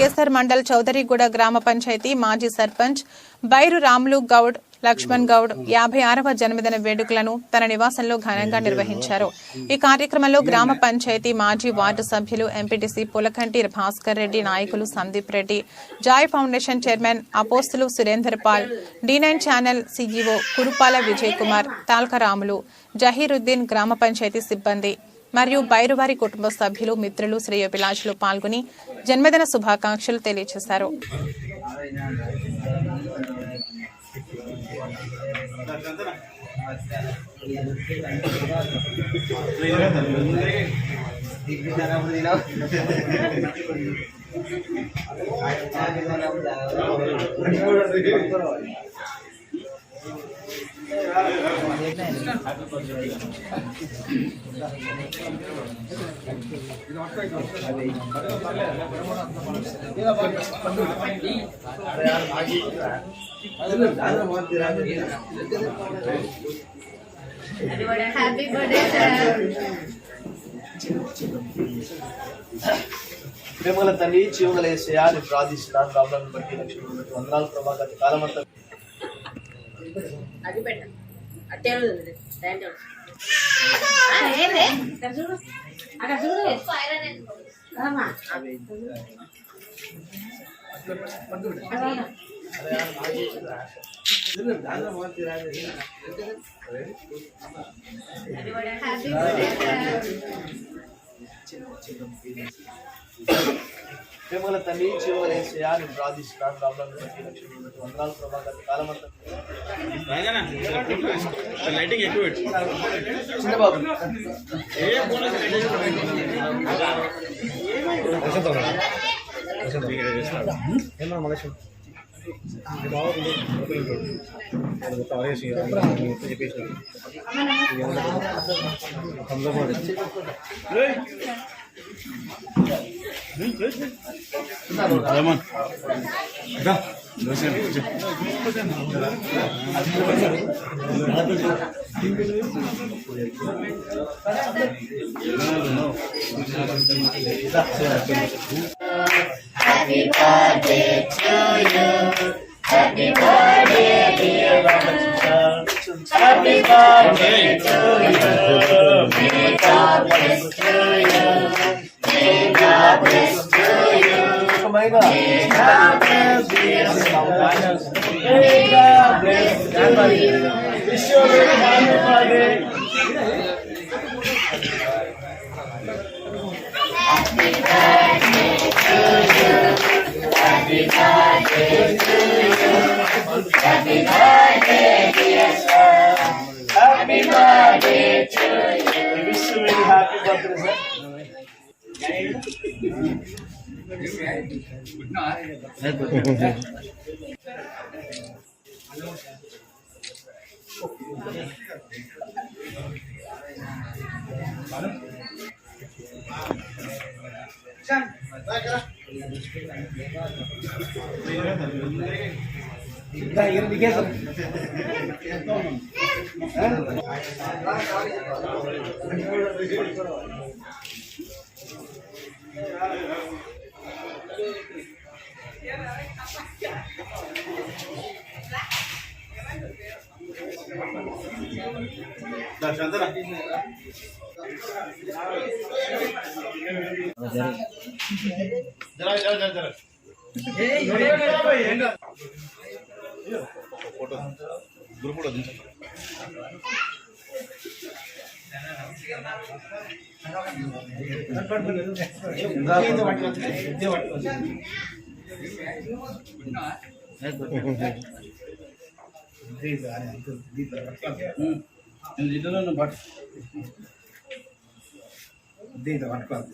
కేసర్ మండల్ చౌదరిగూడ గ్రామ పంచాయతీ మాజీ సర్పంచ్ బైరు రాములు గౌడ్ లక్ష్మణ్ గౌడ్ 56వ జన్మదిన వేడుకలను తన నివాసంలో ఘనంగా నిర్వహించారు. ఈ కార్యక్రమంలో గ్రామ పంచాయతీ మాజీ వార్డు సభ్యులు ఎంపీటీసీ పులకంటి భాస్కర్ రెడ్డి, నాయకులు Sandeep Reddy, Joy Foundation chairman అపోస్తులు Surender Paul, D9 channel CEO Kurupala Vijay Kumar, Talkaramulu, Zaheeruddin, గ్రామ పంచాయతీ సిబ్బంది మరియు బైరువారి కుటుంబ సభ్యులు, మిత్రులు, శ్రేయోభిలాషులు పాల్గొని జన్మదిన శుభాకాంక్షలు తెలియజేశారు. Happy birthday, sir. ప్రేమల తండ్రి జీవగల యేసయ్యా నీ ప్రార్థిస్తున్నాను. రాబోయే బట్టి లక్ష్మీ వందనాలు ప్రభా. గత కాలమంతా అది పెట్ట అట్టే అక్కడ చూడు ప్రేమల తండ్రి జీవగల యేసయ్యా నీ ప్రార్థిస్తున్నాను. రాబోయే బట్టి లక్ష్మీ వందనాలు ప్రభా. గత కాలమంతా లైటింగ్ ఎక్కువ చిన్నబాబు Happy birthday to you. Happy birthday, dear Ramakrishna. Happy birthday to you. May God bless to you. May God bless to you. May God bless you. May God bless you. Wish you a very happy birthday. Happy birthday to you. Happy birthday to you. Happy birthday, dear sir. Happy birthday to you. We wish you a very happy birthday, sir. Photo group లో దించండి. దీంతో పట్టుకోవాలి.